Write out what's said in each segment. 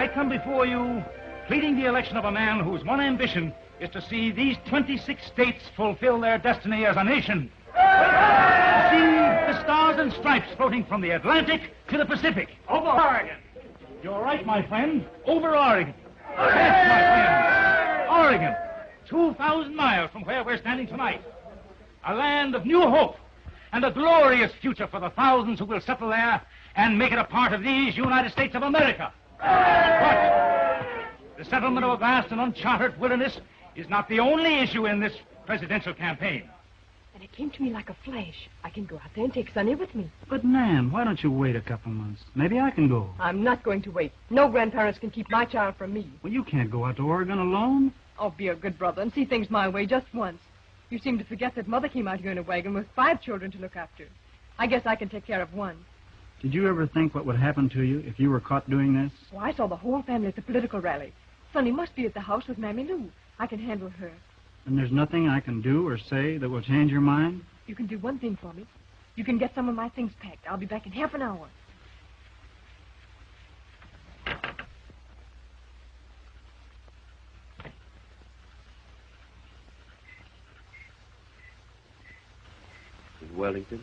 I come before you pleading the election of a man whose one ambition is to see these 26 states fulfill their destiny as a nation. To see the stars and stripes floating from the Atlantic to the Pacific. Over Oregon. You're right, my friend. Over Oregon. Yes, my friend. Oregon. 2,000 miles from where we're standing tonight. A land of new hope and a glorious future for the thousands who will settle there and make it a part of these United States of America. But the settlement of a vast and uncharted wilderness is not the only issue in this presidential campaign. And it came to me like a flash. I can go out there and take Sonny with me. But, Nan, why don't you wait a couple months? Maybe I can go. I'm not going to wait. No grandparents can keep my child from me. Well, you can't go out to Oregon alone. Oh, be a good brother and see things my way just once. You seem to forget that Mother came out here in a wagon with 5 children to look after. I guess I can take care of one. Did you ever think what would happen to you if you were caught doing this? Oh, I saw the whole family at the political rally. Sonny must be at the house with Mammy Lou. I can handle her. And there's nothing I can do or say that will change your mind? You can do one thing for me. You can get some of my things packed. I'll be back in half an hour. Wellington,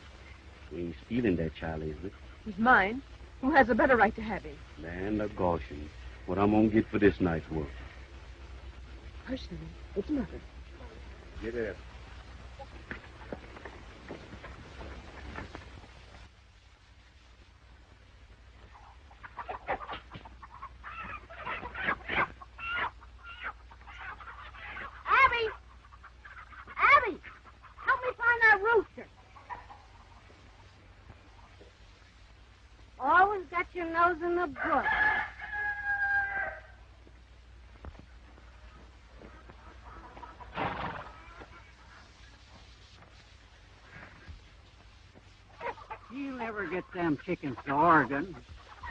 we ain't stealing that child, is it? He's mine. Who has a better right to have him? Land of Goshen. What I'm gonna get for this night's work. Personally, it's Mother. Get it. Abby, help me find that rooster. Always got your nose in the brush. You'll never get them chickens to Oregon.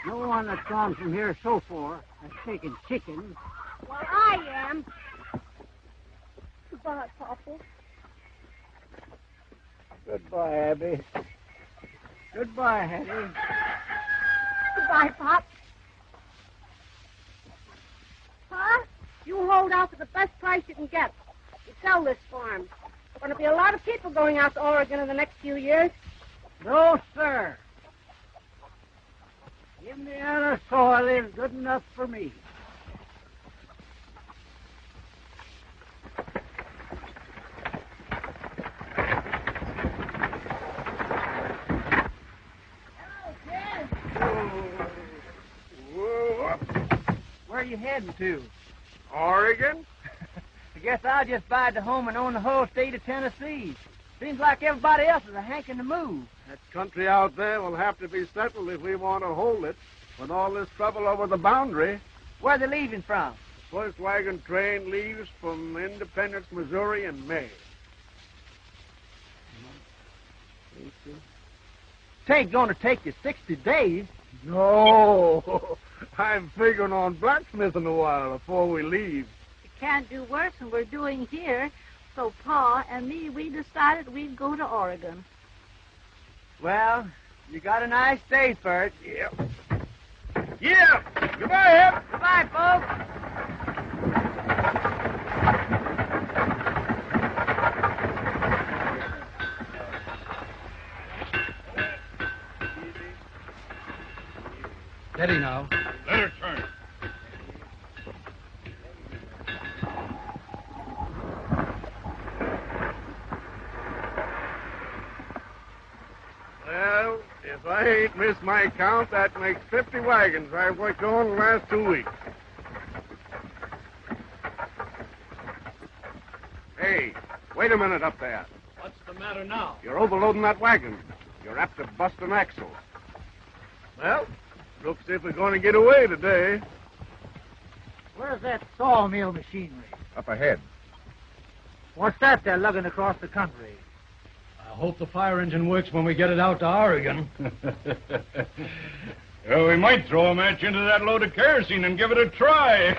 No one that's gone from here so far has taken chickens. Well, I am. Goodbye, Papa. Goodbye, Abby. Goodbye, Hetty. Goodbye, Pop. Pa, you hold out for the best price you can get. You sell this farm. There's going to be a lot of people going out to Oregon in the next few years. No, sir. Indiana soil is good enough for me. Where are you heading to? Oregon? I guess I'll just buy the home and own the whole state of Tennessee. Seems like everybody else is a hanking to move. That country out there will have to be settled if we want to hold it. With all this trouble over the boundary. Where are they leaving from? First wagon train leaves from Independence, Missouri in May. It ain't going to take you 60 days. No. I'm figuring on blacksmithing a while before we leave. You can't do worse than we're doing here. So Pa and me, we decided we'd go to Oregon. Well, you got a nice day, Bert. Yep. Yeah. Goodbye, Ed. Goodbye, folks. Steady now. Let her turn. Well, if I ain't missed my count, that makes 50 wagons I've worked on the last 2 weeks. Hey, wait a minute up there. What's the matter now? You're overloading that wagon. You're apt to bust an axle. Well, looks as if we're going to get away today. Where's that sawmill machinery? Up ahead. What's that they're lugging across the country? I hope the fire engine works when we get it out to Oregon. Well, we might throw a match into that load of kerosene and give it a try.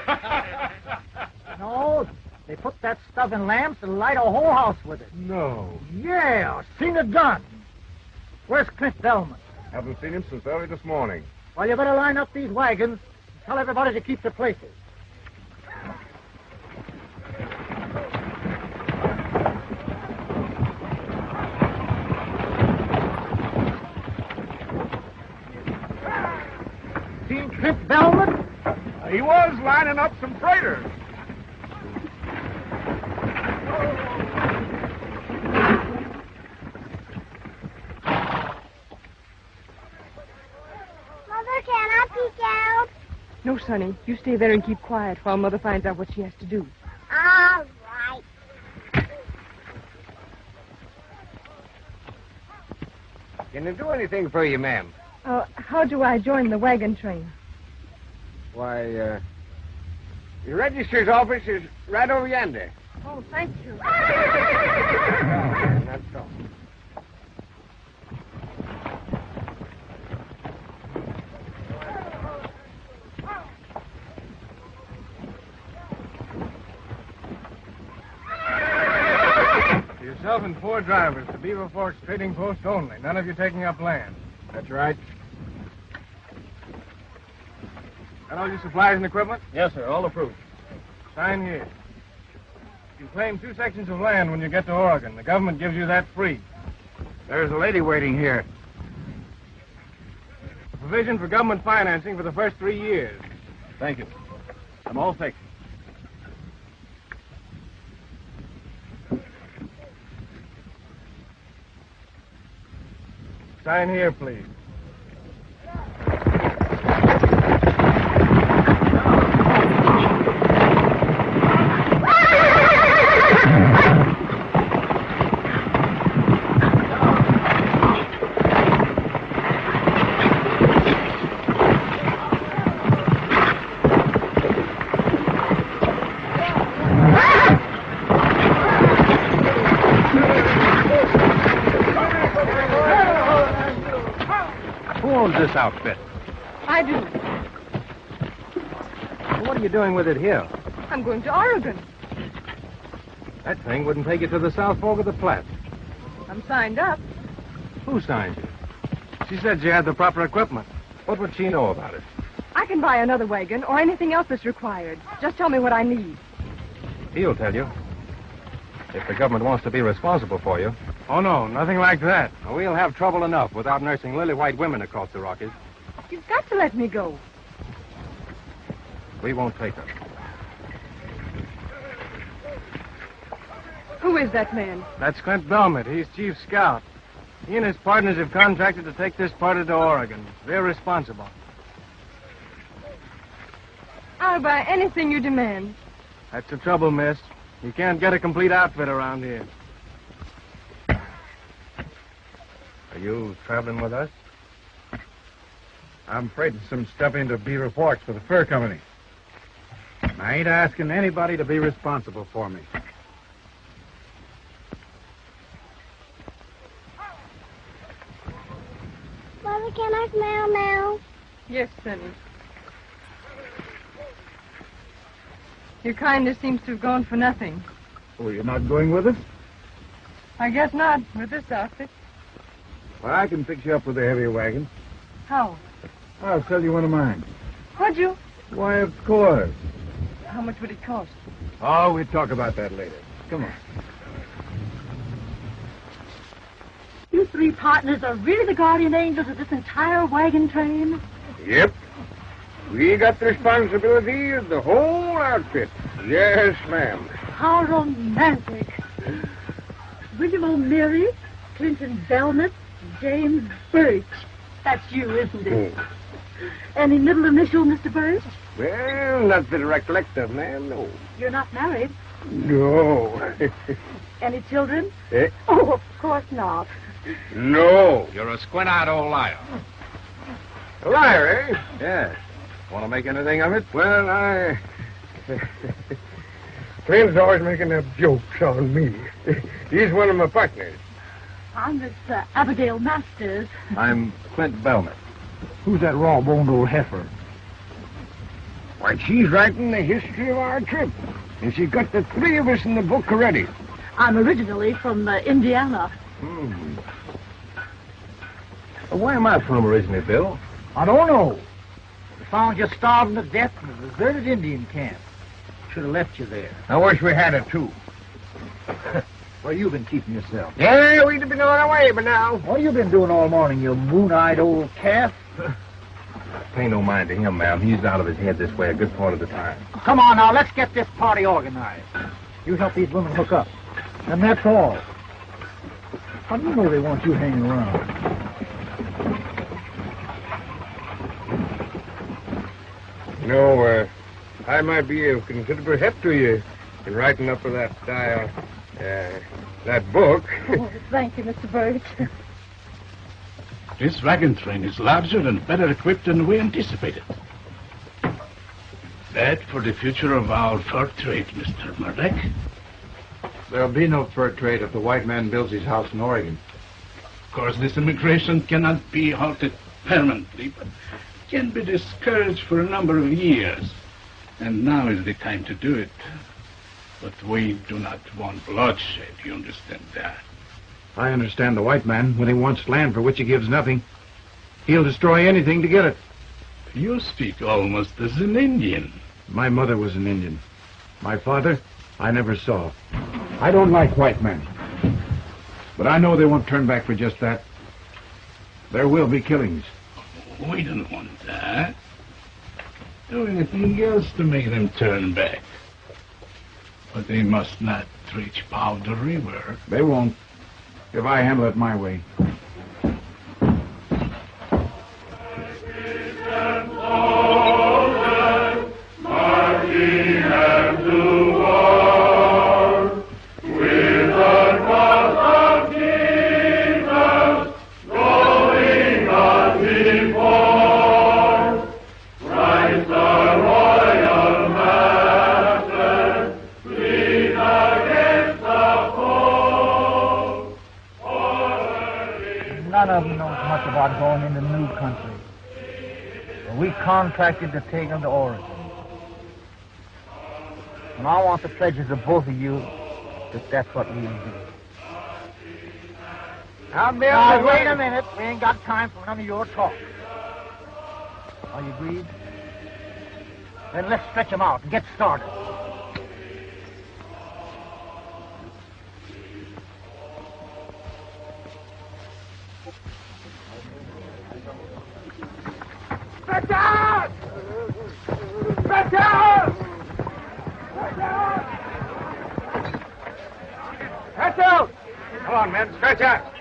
No, they put that stuff in lamps and light a whole house with it. No. Yeah, seen it done. Where's Cint Belmet? Haven't seen him since early this morning. Well, you better line up these wagons, Tell everybody to keep their places. Seen Cint Belmet? He was lining up some freighters. Mother, can I peek out? No, Sonny. You stay there and keep quiet while Mother finds out what she has to do. All right. Can I do anything for you, ma'am? How do I join the wagon train? Why, your register's office is right over yonder. Oh, thank you. That's all. Yourself and 4 drivers to Beaver Forks Trading Post only. None of you taking up land. That's right. Got all your supplies and equipment? Yes, sir. All approved. Sign here. You claim 2 sections of land when you get to Oregon. The government gives you that free. There's a lady waiting here. Provision for government financing for the first 3 years. Thank you. I'm all fixed. Sign here, please. This outfit. I do. What are you doing with it here? I'm going to Oregon. That thing wouldn't take you to the South Fork of the Platte. I'm signed up. Who signed you? She said she had the proper equipment. What would she know about it? I can buy another wagon or anything else that's required. Just tell me what I need. He'll tell you. If the government wants to be responsible for you. Oh, no, nothing like that. We'll have trouble enough without nursing lily white women across the Rockies. You've got to let me go. We won't take her. Who is that man? That's Cint Belmet. He's chief scout. He and his partners have contracted to take this party to Oregon. They're responsible. I'll buy anything you demand. That's the trouble, miss. You can't get a complete outfit around here. Are you traveling with us? I'm freighting some stuff into Beaver Forks for the fur company. I ain't asking anybody to be responsible for me. Mother, can I smell now? Yes, Sonny. Your kindness seems to have gone for nothing. Oh, you're not going with us? I guess not, with this outfit. Well, I can fix you up with a heavier wagon. How? I'll sell you one of mine. Would you? Why, of course. How much would it cost? Oh, we'll talk about that later. Come on. You 3 partners are really the guardian angels of this entire wagon train? Yep. We got the responsibility of the whole outfit. Yes, ma'am. How romantic. William O'Meary, Clinton Belmet, James Birch. That's you, isn't it? Any middle initial, Mr. Birch? Well, not that I recollect of, ma'am, no. You're not married? No. Any children? Eh? Oh, of course not. No. You're a squint-eyed old liar. A liar, eh? Yes. Want to make anything of it? Well, Clint's always making up jokes on me. He's one of my partners. I'm Miss Abigail Masters. I'm Cint Belmet. Who's that raw-boned old heifer? Why, she's writing the history of our trip. And she's got the 3 of us in the book already. I'm originally from Indiana. Where am I from originally, Bill? I don't know. We found you starving to death in a deserted Indian camp. Should have left you there. I wish we had it, too. Where you been keeping yourself? Yeah, we'd have been on our way by now. What you been doing all morning, you moon-eyed old calf? Pay no mind to him, ma'am. He's out of his head this way a good part of the time. Come on now, let's get this party organized. You help these women hook up. And that's all. How do you know they want you hanging around? You know, I might be of considerable help to you in writing up of that book. Oh, thank you, Mr. Birch. This wagon train is larger and better equipped than we anticipated. Bad for the future of our fur trade, Mr. Murdoch. There'll be no fur trade if the white man builds his house in Oregon. Of course, this immigration cannot be halted permanently, but can be discouraged for a number of years. And now is the time to do it. But we do not want bloodshed, you understand that? I understand the white man. When he wants land for which he gives nothing, he'll destroy anything to get it. You speak almost as an Indian. My mother was an Indian. My father, I never saw. I don't like white men. But I know they won't turn back for just that. There will be killings. We don't want that. Do anything else to make them turn back. But they must not reach Powder River. They won't, if I handle it my way. None of them knows much about going into new country. But we contracted to take them to Oregon. And I want the pledges of both of you that that's what we'll do. Now, wait a minute. We ain't got time for none of your talk. Are you agreed? Then let's stretch them out and get started. Stretch out! Stretch out! Stretch out! Stretch out! Come on, men, stretch out!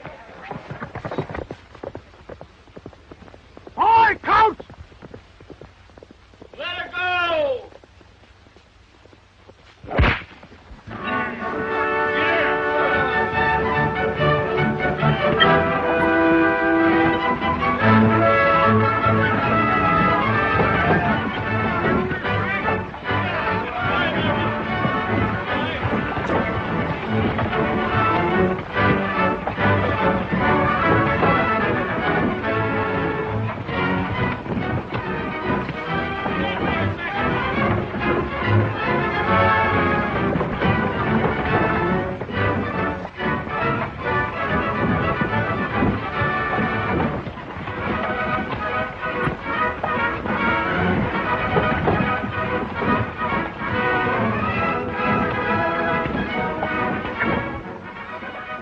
Boy, coach! Let her go!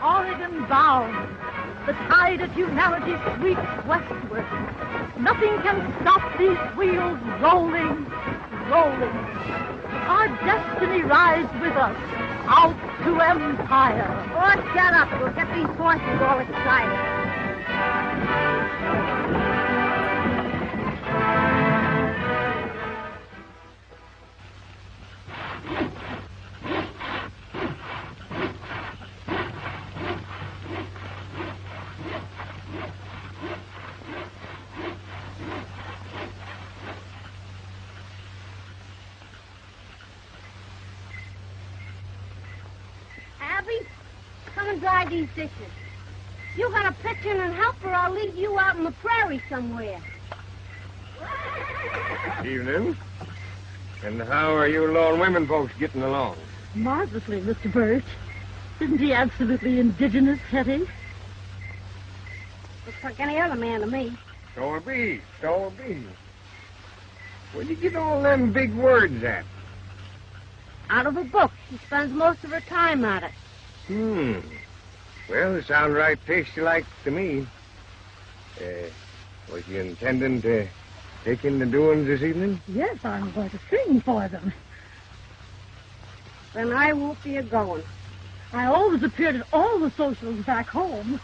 Oregon bound, the tide of humanity sweeps westward. Nothing can stop these wheels rolling, rolling. Our destiny rides with us out to empire. Oh, shut up. We'll get these horses all excited. Abby, come and dry these dishes. You gotta pitch in and help, or I'll leave you out in the prairie somewhere. Evening. And how are you lone women folks getting along? Marvelously, Mr. Birch. Isn't he absolutely indigenous, Hetty? Looks like any other man to me. So it be, so it be. Where'd you get all them big words at? Out of a book. She spends most of her time at it. Well, it sounds right tasty-like to me. Was you intending to take in the doings this evening? Yes, I'm going to sing for them. Then I won't be a-going. I always appeared at all the socials back home.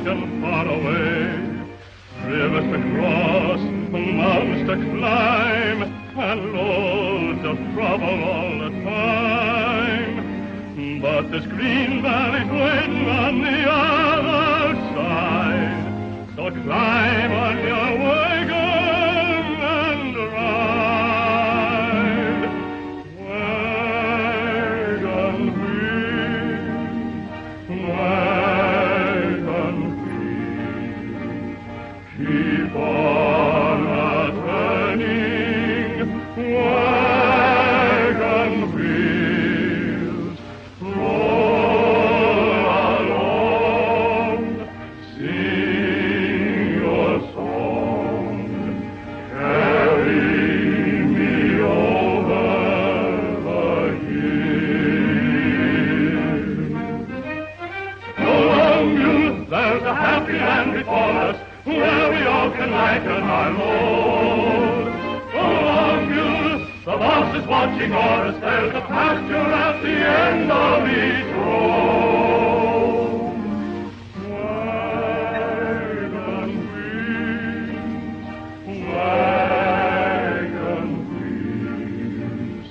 And far away, rivers to cross, mountains to climb, and loads of trouble all the time. But this green valley's waiting on the other side, so climb on your wagon and ride. Wagon wheel, keep on a-turning, wagon wheels, roll along, sing your song, carry me over the hill. Go along, you, there's a happy land before us, where we all can lighten our load. Go along, mules, the boss is watching o'er us. There's a pasture at the end of each road. Wagon wheels,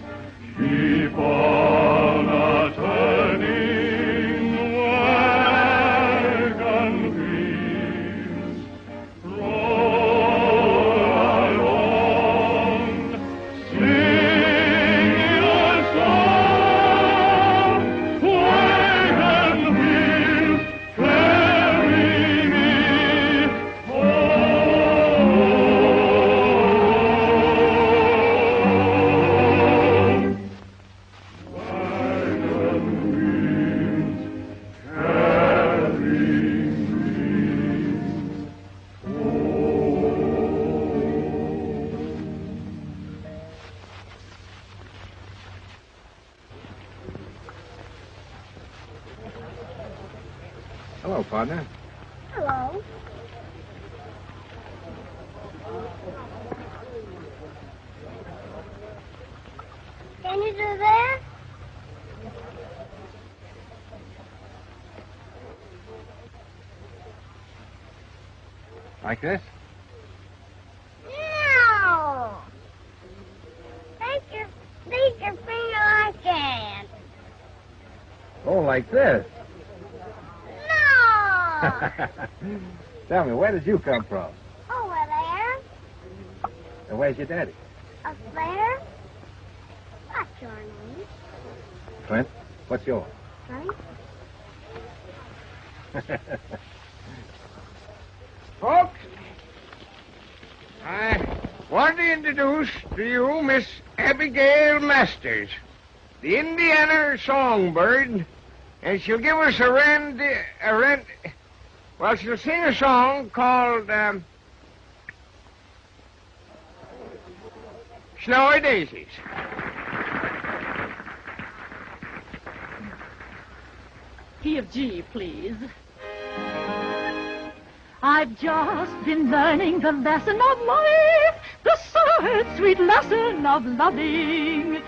keep on a-turning, wagon wheels. Hello, partner. Hello. Can you do that? Like this? No. Stick your finger like that. Oh, like this? No. Tell me, where did you come from? Over there. And where's your daddy? Up there. What's your name? Clint. What's yours? Clint. Folks, I want to introduce to you Miss Abigail Masters, the Indiana songbird, and she'll give us well, she'll sing a song called Snowy Daisies. Key of G, please. I've just been learning the lesson of life, the sad, sweet lesson of loving,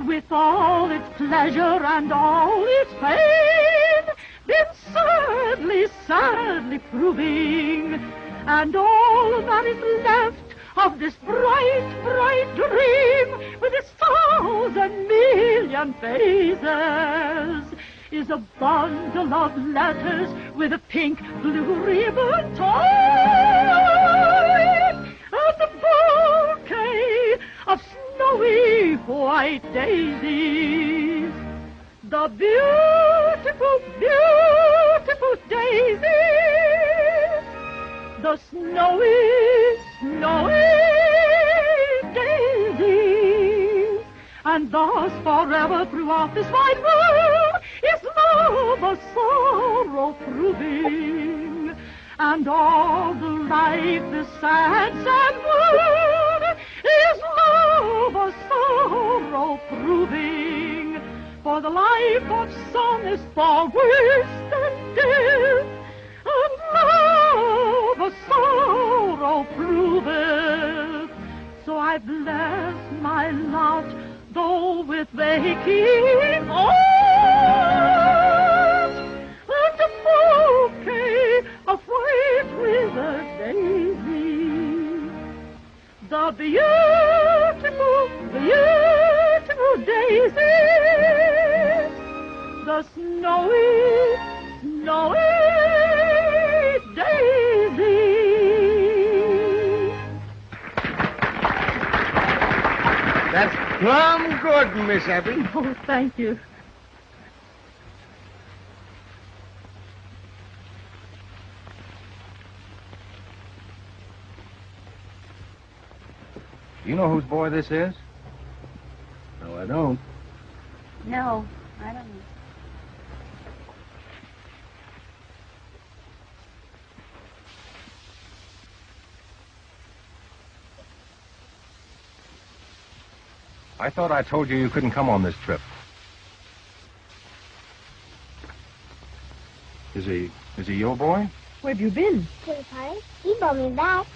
with all its pleasure and all its pain, been sadly, sadly proving, and all that is left of this bright, bright dream, with its 1,000,000,000 phases, is a bundle of letters with a pink blue ribbon tied, and a bouquet of snowy white daisies. The beautiful, beautiful the snowy, snowy daisies. And thus forever throughout this wide world is love a sorrow proving. And all the life, this sad, sad world is love a sorrow proving. For the life of some is far worse than death, and love a sorrow proveth. So I bless my lot, though with aching heart, and a bouquet of white river daisies. The beautiful, beautiful daisies, the snowy, snowy daisies. That's plumb good, Miss Abby. Oh, thank you. You know whose boy this is? No, I don't. No, I don't know. I thought I told you couldn't come on this trip. Is he your boy? Where have you been? To the party. He brought me back.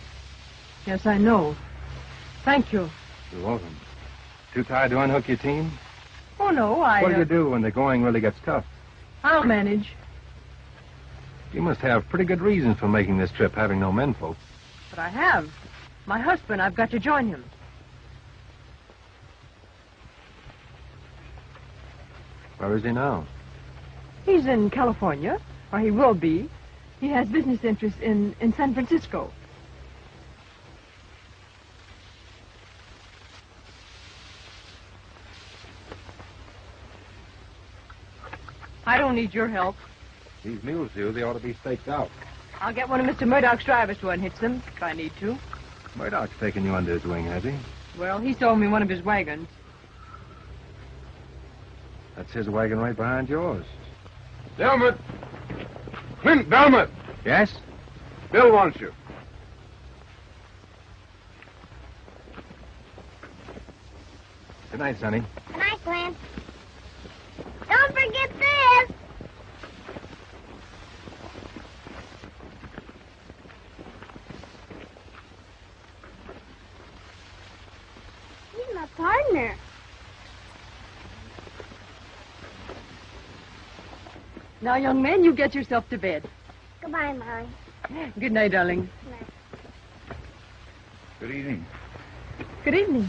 Yes, I know. Thank you. You're welcome. Too tired to unhook your team? Oh, no, What do you do when the going really gets tough? I'll manage. You must have pretty good reasons for making this trip, having no menfolk. But I have. My husband, I've got to join him. Where is he now? He's in California, or he will be. He has business interests in San Francisco. I don't need your help. These mules do. They ought to be staked out. I'll get one of Mr. Murdoch's drivers to unhitch them, if I need to. Murdoch's taken you under his wing, has he? Well, he sold me one of his wagons. That's his wagon right behind yours. Belmet! Cint Belmet! Yes? Bill wants you. Good night, Sonny. Good night, Clint. Don't forget this. He's my partner. Now, young man, you get yourself to bed. Goodbye, Molly. Good night, darling. Good night. Good evening. Good evening.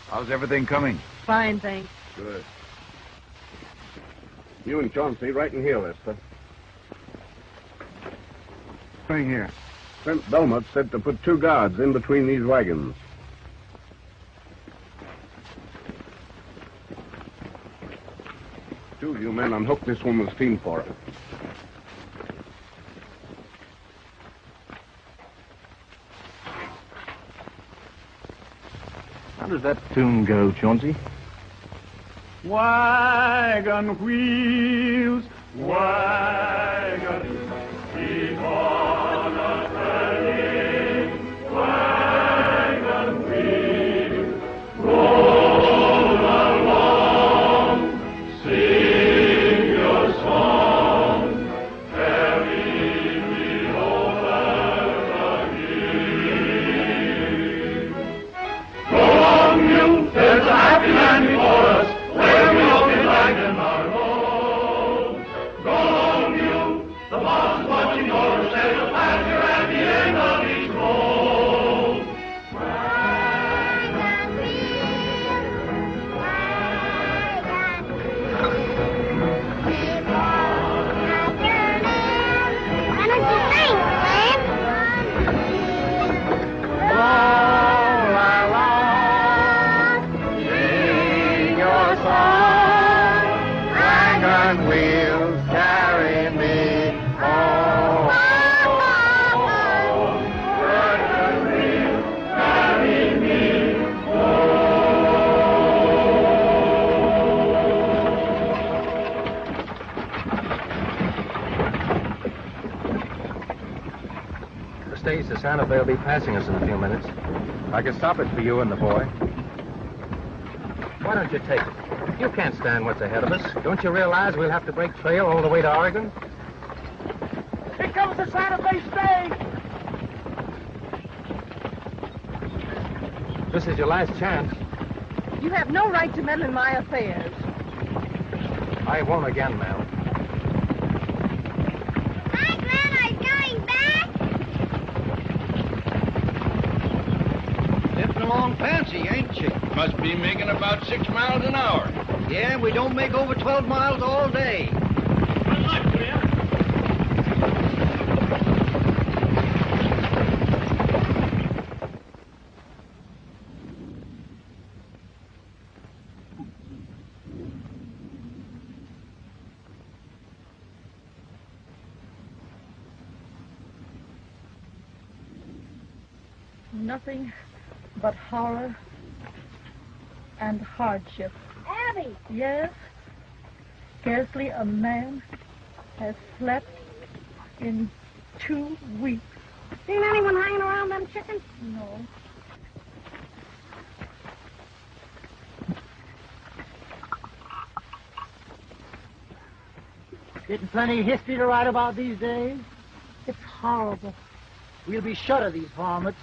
How's everything coming? Fine, thanks. Good. You and Chauncey right in here, Lester. Right here. Cint Belmet said to put 2 guards in between these wagons. Two of you men unhook this woman's team for her. How does that tune go, Chauncey? Wagon wheels, wagon, keep on a-turning. Wagon wheels, roll along, sing your song, carry me over the hills. Go on, you, there's a happy land before us. Where we all can lighten our load. Go home, you. The boss is watching your set of pasture at the end of each road. Wagon wheel, wagon wheel, keep on a-turning. Why don't you sing, Clint? Roll along, sing your song. Wagon wheels carry me home. Stace, the Santa Fe will be passing us in a few minutes. I can stop it for you and the boy. Why don't you take it? You can't stand what's ahead of us. Don't you realize we'll have to break trail all the way to Oregon? Here comes the Santa Fe Stage! This is your last chance. You have no right to meddle in my affairs. I won't again, ma'am. Hi, Glenn. Are you going back? Zipping along fancy, ain't she? Must be making about 6 miles an hour. Yeah, we don't make over 12 miles all day. Good luck to you. Nothing but horror and hardship. Abby! Yes, scarcely a man has slept in 2 weeks. Seen anyone hanging around them chickens? No. Getting plenty of history to write about these days. It's horrible. We'll be shut of these varmints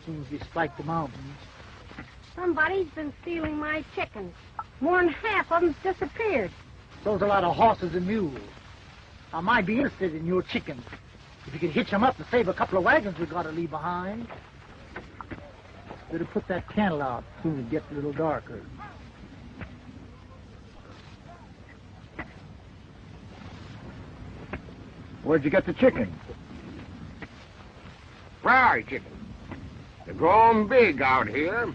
as soon as we strike the mountains. Somebody's been stealing my chickens. More than half of them's disappeared. So's a lot of horses and mules. I might be interested in your chickens. If you could hitch them up to save a couple of wagons we got to leave behind. Better put that candle out soon as it gets a little darker. Where'd you get the chickens? Prairie chicken. They're growing big out here.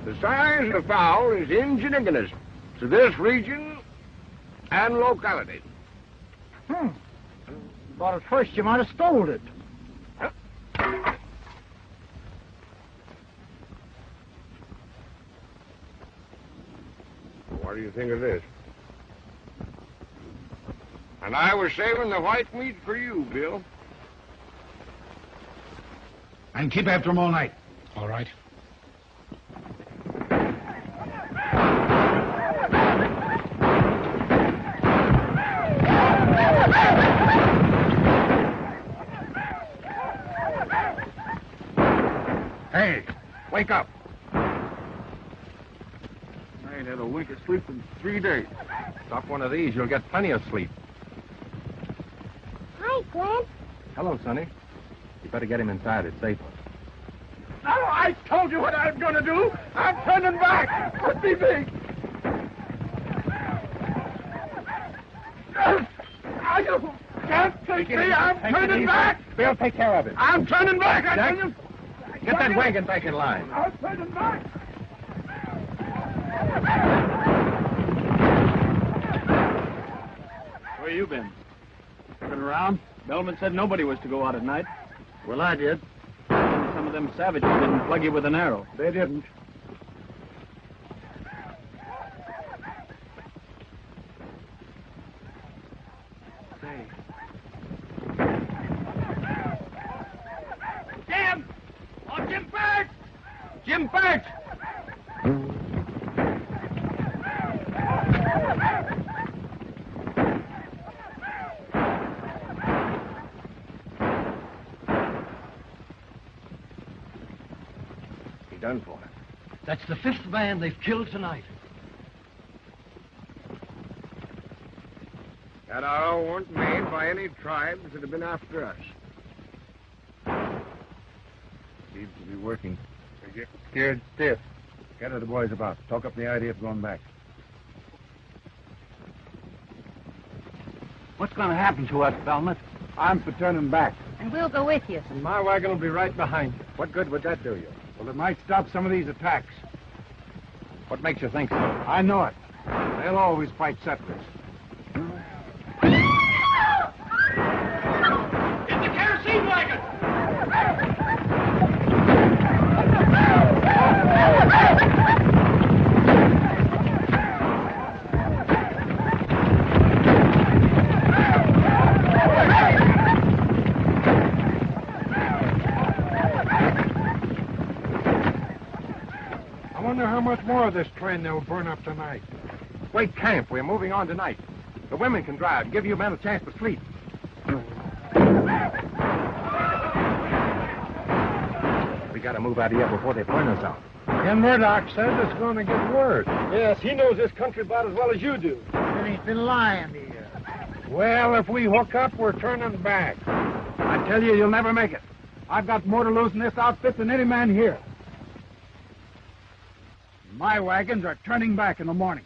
The size of the fowl is insignificant to this region and locality. Thought at first you might have stole it. What do you think of this? And I was saving the white meat for you, Bill. And keep after them all night. All right. Hey, wake up. I ain't had a wink of sleep in 3 days. Stop one of these, you'll get plenty of sleep. Hi, Glenn. Hello, Sonny. You better get him inside. It's safer. Now, I told you what I'm going to do. I'm turning back. Let me be. You can't take me. I'm turning back. Bill, take care of it. I'm turning back. I Jack, tell you. get that wagon back in line. I'm turning back. Where you been? Been around? Belmet said nobody was to go out at night. Well, I did. Some of them savages didn't plug you with an arrow. They didn't. Say. Jim! Oh, Jim Birch! Jim Birch! He done for it. That's the 5th man they've killed tonight. That arrow weren't made by any tribes that have been after us. Seems to be working. Scared stiff. Gather the boys about. Talk up the idea of going back. What's going to happen to us, Belmet? I'm for turning back. And we'll go with you. And my wagon will be right behind you. What good would that do you? Well, it might stop some of these attacks. What makes you think so? I know it. They'll always fight settlers. Get the kerosene wagon! more of this train they'll burn up tonight? Wait, camp. We're moving on tonight. The women can drive and give you men a chance to sleep. We gotta move out of here before they burn us out. And Murdoch says it's going to get worse. Yes, he knows this country about as well as you do. And he's been lying to you. Well, if we hook up, we're turning back. I tell you, you'll never make it. I've got more to lose in this outfit than any man here. My wagons are turning back in the morning.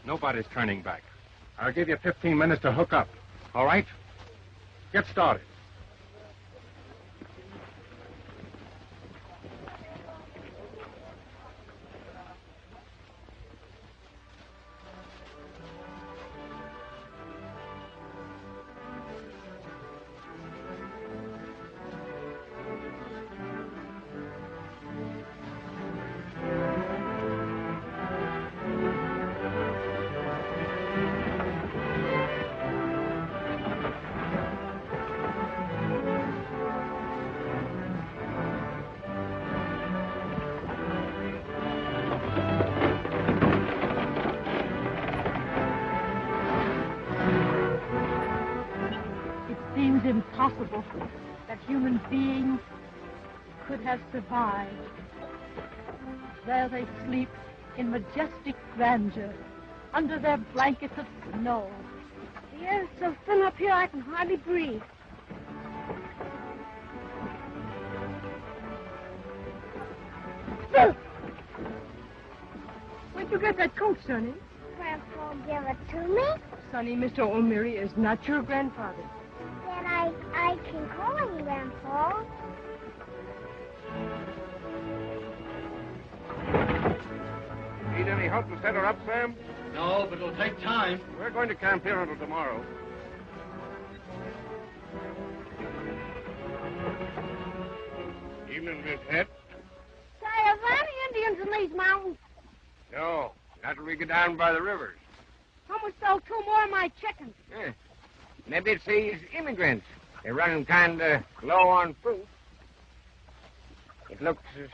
Nobody's turning back. I'll give you 15 minutes to hook up. All right? Get started. Seems impossible that human beings could have survived. There they sleep in majestic grandeur under their blankets of snow. The air's so thin up here I can hardly breathe. Where'd you get that coat, Sonny? Grandpa give it to me. Sonny, Mr. O'Meary is not your grandfather. Then I can call him Grandpa. Need any help to set her up, Sam? No, but it'll take time. We're going to camp here until tomorrow. Evening, Miss Head. Say, are there any Indians in these mountains? No, not till we get down by the rivers. Someone stole 2 more of my chickens. Yeah. Maybe it's these immigrants. They're running kind of low on food. It looks as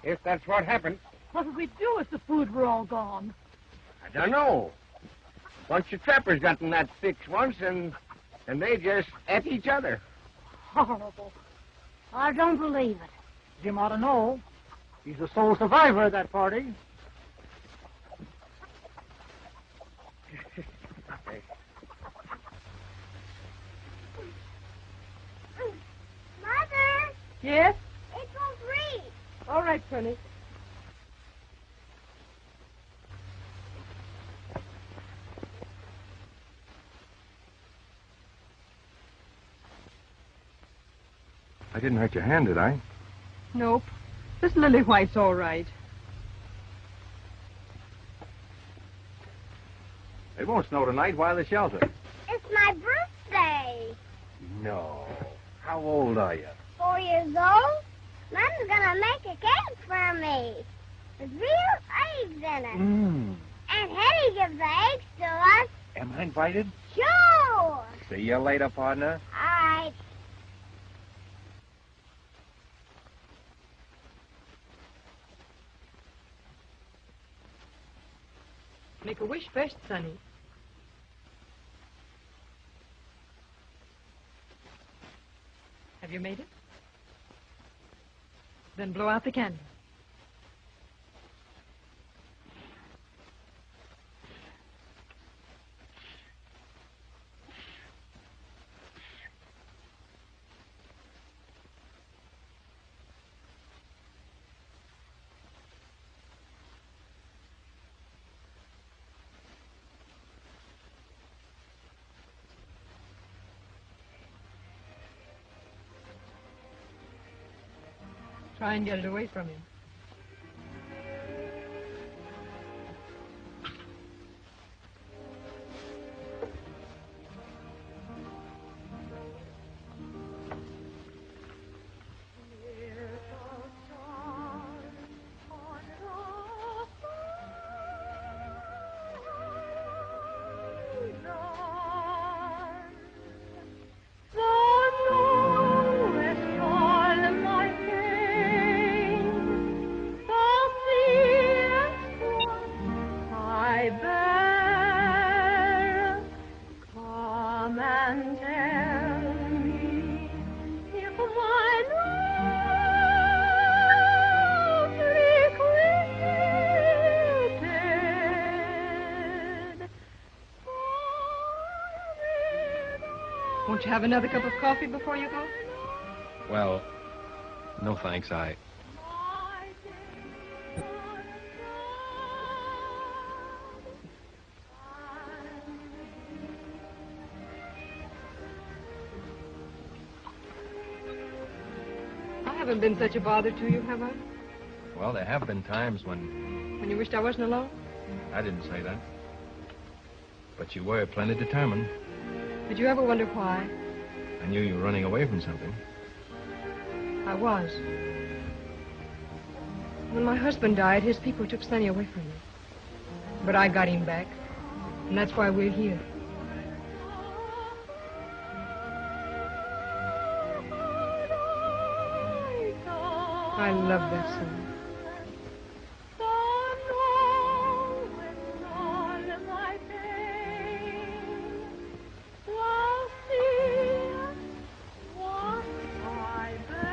if that's what happened. What would we do if the food were all gone? I don't know. Bunch of trappers got in that fix once, and they just ate each other. Horrible. I don't believe it. Jim ought to know. He's the sole survivor of that party. Mother! Yes? It won't read. All right, Sonny. I didn't hurt your hand, did I? Nope. This lily white's all right. It won't snow tonight. Why the shelter? It's my birthday. No. How old are you? 4 years old. Mom's gonna make a cake for me with real eggs in it. Mm. And Hetty gives the eggs to us. Am I invited? Sure. See you later, partner. All right. Make a wish first, Sonny. Have you made it? Then blow out the candle. Try and get it away from him. Won't you have another cup of coffee before you go? Well, no thanks. I haven't been such a bother to you, have I? Well, there have been times when... When you wished I wasn't alone? I didn't say that. But you were plenty determined. Did you ever wonder why? I knew you were running away from something. I was. When my husband died, his people took Sonny away from me. But I got him back. And that's why we're here. I love that song.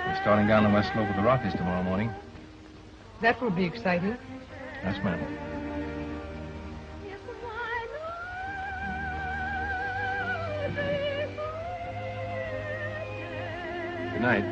We're starting down the west slope of the Rockies tomorrow morning. That will be exciting. Yes, ma'am. Good night.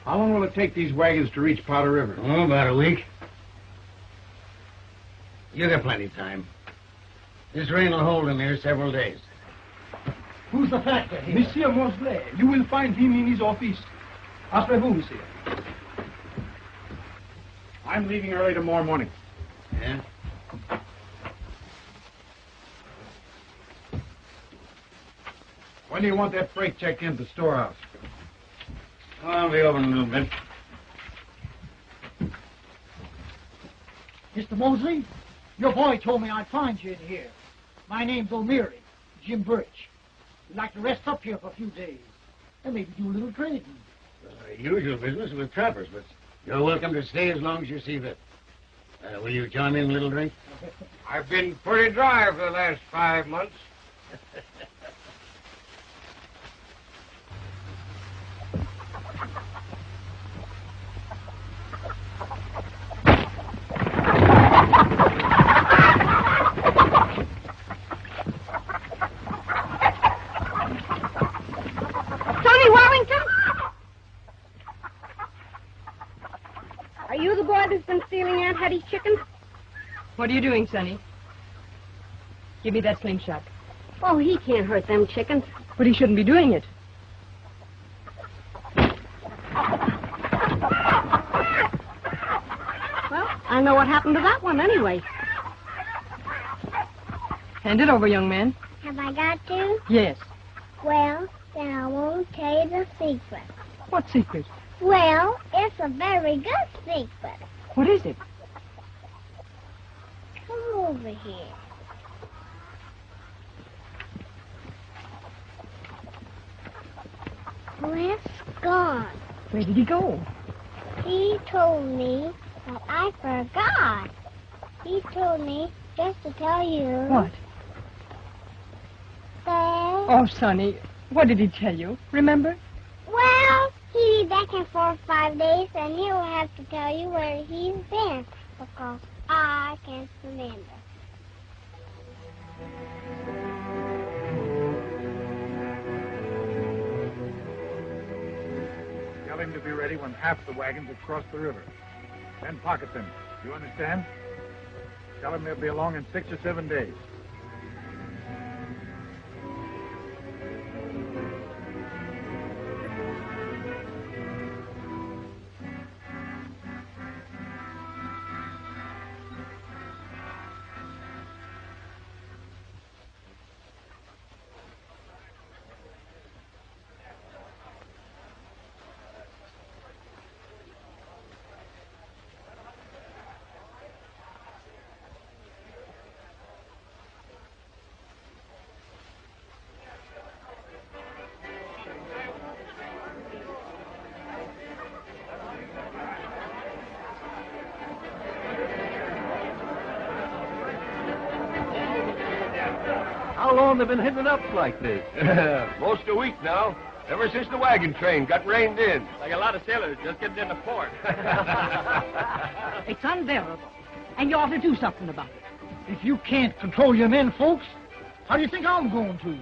How long will it take these wagons to reach Powder River? Oh, about a week. You got plenty of time. This rain will hold him here several days. Who's the factor here? Monsieur Mosley. You will find him in his office. Après-vous, monsieur. I'm leaving early tomorrow morning. Yeah? When do you want that freight checked into the storehouse? Oh, I'll be over in a little bit. Mr. Mosley, your boy told me I'd find you in here. My name's O'Meary, Jim Birch. We'd like to rest up here for a few days and maybe do a little trading. Usual business with trappers, but you're welcome to stay as long as you see fit. Will you join me in a little drink? I've been pretty dry for the last 5 months. Are you the boy that's been stealing Aunt Hetty's chickens? What are you doing, Sonny? Give me that slingshot. Oh, he can't hurt them chickens. But he shouldn't be doing it. Well, I know what happened to that one anyway. Hand it over, young man. Have I got to? Yes. Well, then I won't tell you the secret. What secret? Well, it's a very good secret. What is it? Come over here. Where's gone? Where did he go? He told me, but I forgot. He told me just to tell you. What? That... Oh, Sonny, what did he tell you? Remember? Well, he'll be back in 4 or 5 days, and he'll have to tell you where he's been, because I can't remember. Tell him to be ready when half the wagons have crossed the river. Then pocket them. You understand? Tell him they'll be along in 6 or 7 days. How long have they been hitting it up like this? Most a week now. Ever since the wagon train got reined in. Like a lot of sailors just getting into port. It's unbearable. And you ought to do something about it. If you can't control your men, folks, how do you think I'm going to?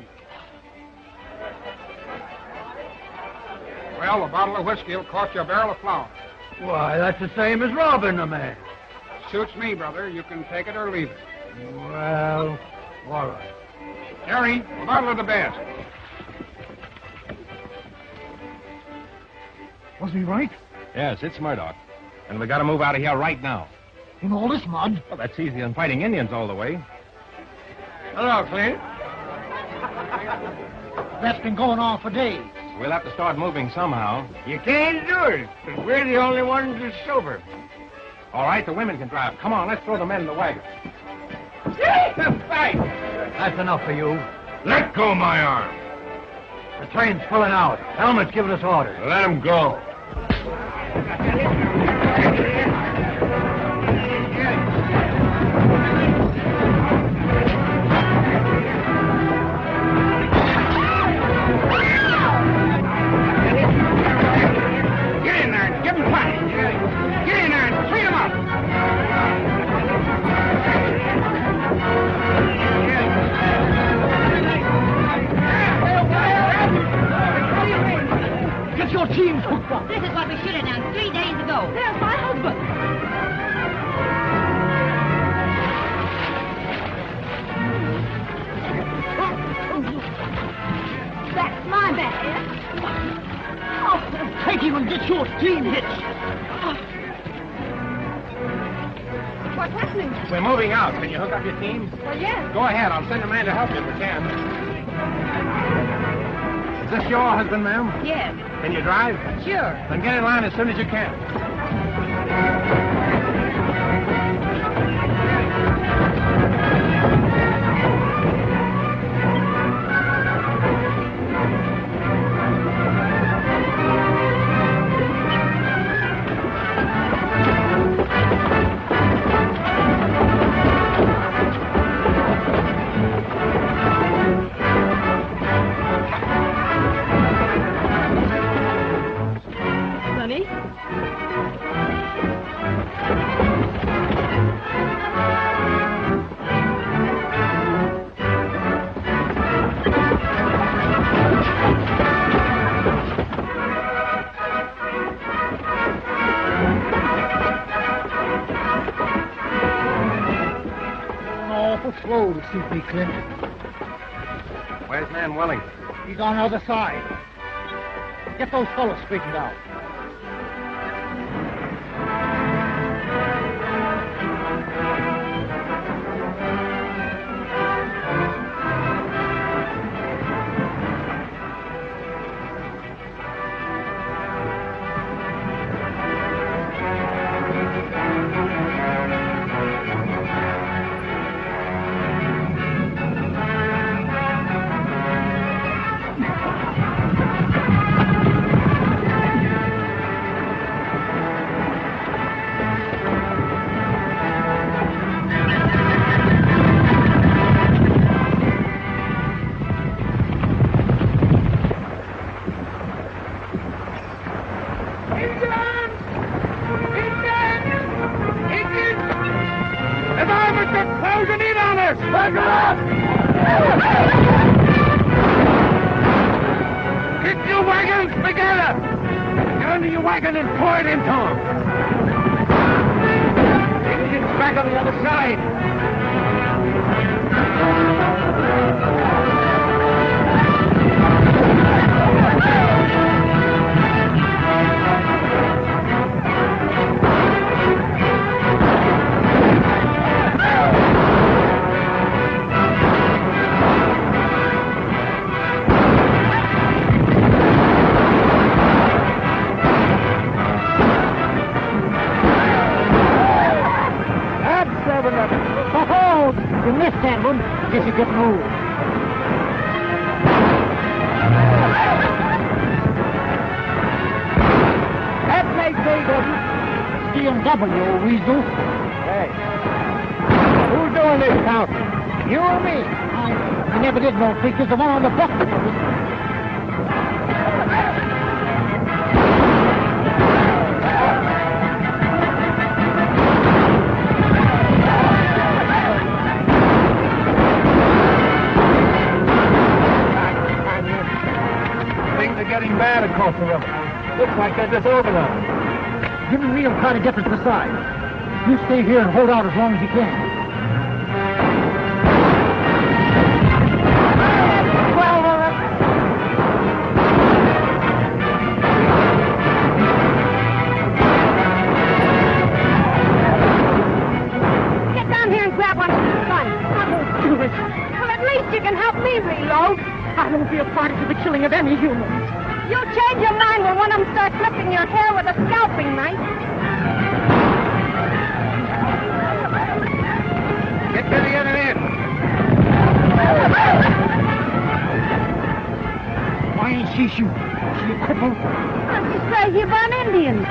Well, a bottle of whiskey will cost you a barrel of flour. Why, that's the same as robbing a man. Suits me, brother. You can take it or leave it. Well, all right. Jerry, a bottle of the best. Was he right? Yes, it's Murdoch. And we got to move out of here right now. In all this mud? Well, that's easier than fighting Indians all the way. Hello, Clint. That's been going on for days. We'll have to start moving somehow. You can't do it, because we're the only ones that's sober. All right, the women can drive. Come on, let's throw the men in the wagon. Fight! That's enough for you. Let go my arm. The train's pulling out. Helmet's giving us orders. Let him go. Get in there and give him fight. Get in there and clean him up. Get your teams hooked up. This is what we should have done 3 days ago. There's my husband. That's my bad. Oh, take him and get your team hitched. What's happening? We're moving out. Can you hook up your team? Well, yes. Go ahead. I'll send a man to help you if we can. Is this your husband, ma'am? Yes. Can you drive? Sure. Then get in line as soon as you can. Sonny? Awful slow to suit me, Clint. Where's man Welling? He's on the other side. Get those fellows straightened out. your wagon and pour it into him. The Indian's back on the other side. You missed that one. Guess you couldn't move. That makes AW. CMW, old weasel. Hey. Who's doing this counting? You or me? I never did know creatures. The one on the bucket. Getting bad across the river. Looks like they're disorganized. Jimmy Real try to get to the side. You stay here and hold out as long as you can. Get down here and grab one of these guns. I won't do it. Well, at least you can help me reload. I don't be a party to the killing of any humans. You change your mind when one of them starts flipping your hair with a scalping knife. Get to the other end. Why ain't she shooting? She a cripple? She's crazy about Indians.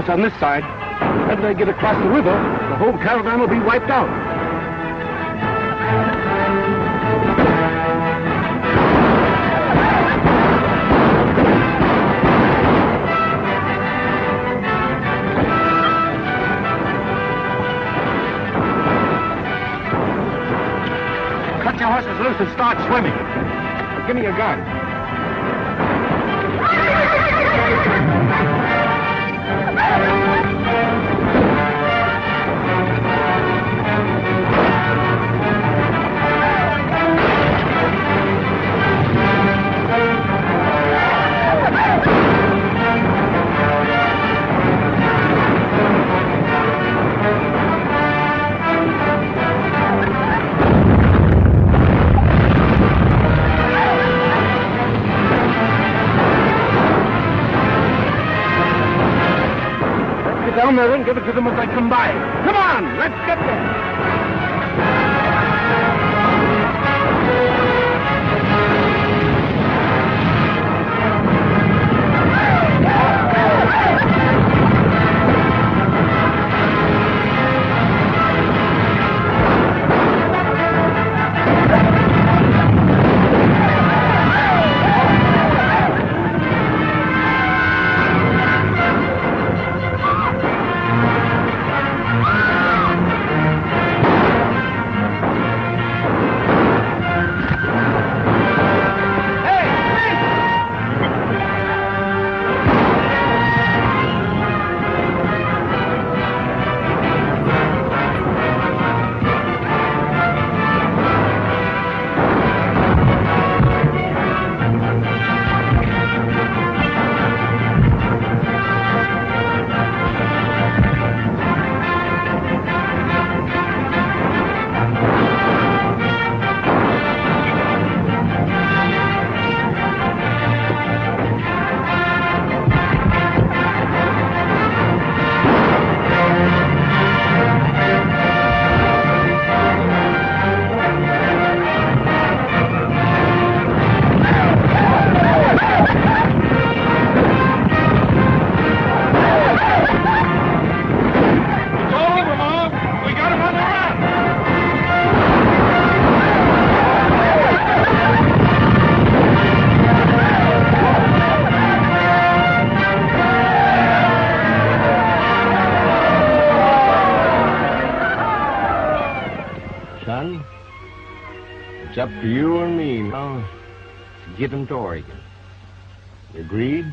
On this side, if they get across the river, the whole caravan will be wiped out. Cut your horses loose and start swimming. Give me your gun. Down there and give it to them as they come by. Come on, let's get there. up to you and me now to get him to Oregon. You agreed?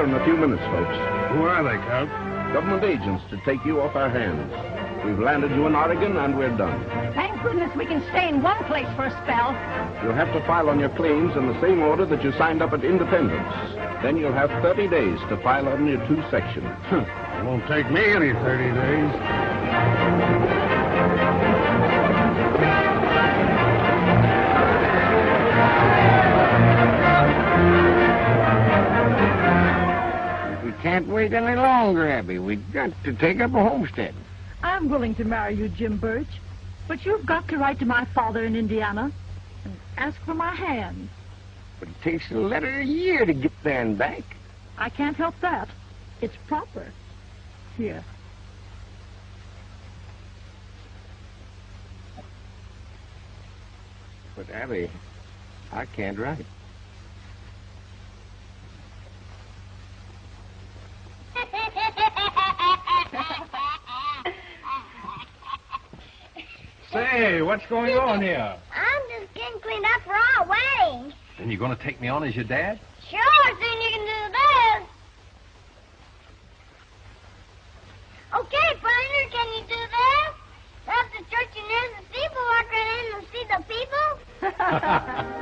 In a few minutes, folks. Who are they, Count? Government agents to take you off our hands. We've landed you in Oregon, and we're done. Thank goodness we can stay in one place for a spell. You'll have to file on your claims in the same order that you signed up at Independence. Then you'll have 30 days to file on your 2 sections. It won't take me any 30 days. Can't wait any longer, Abby. We've got to take up a homestead. I'm willing to marry you, Jim Birch. But you've got to write to my father in Indiana and ask for my hand. But it takes a letter a year to get there and back. I can't help that. It's proper. Here. But, Abby, I can't write. Say, what's going on here? I'm just getting cleaned up for our wedding. And you're going to take me on as your dad? Sure, soon you can do this. Okay, partner, can you do this? That's the church and there's the people. Walk right in and see the people.